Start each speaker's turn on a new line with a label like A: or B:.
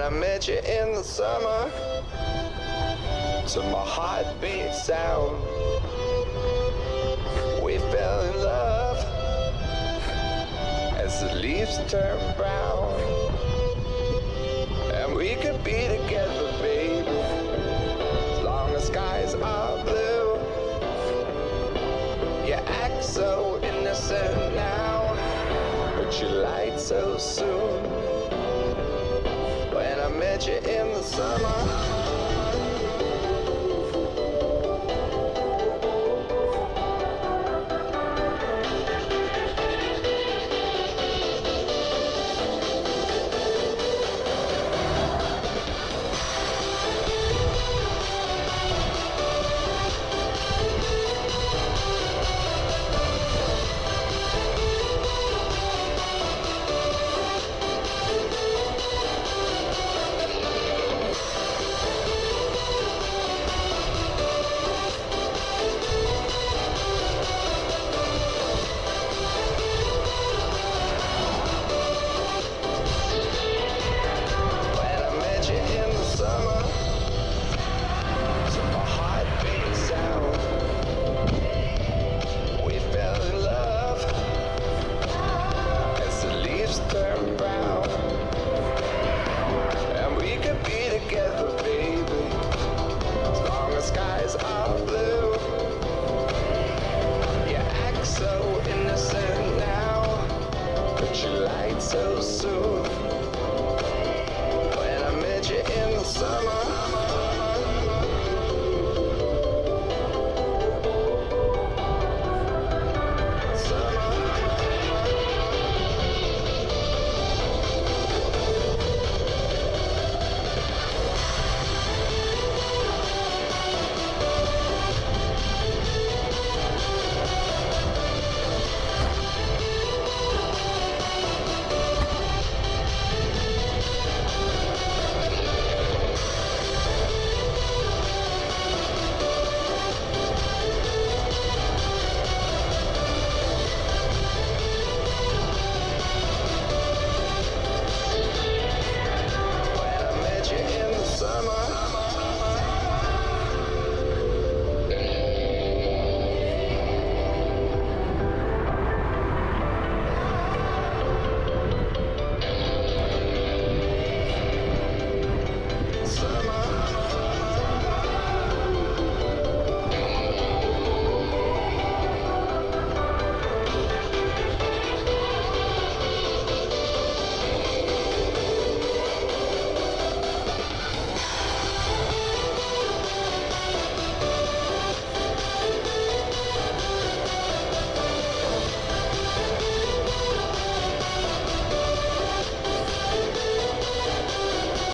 A: I met you in the summer, to my heartbeat sound, we fell in love as the leaves turn brown. And we could be together, baby, as long as skies are blue. You act so innocent now, but you lied so soon. When I met you in the summer,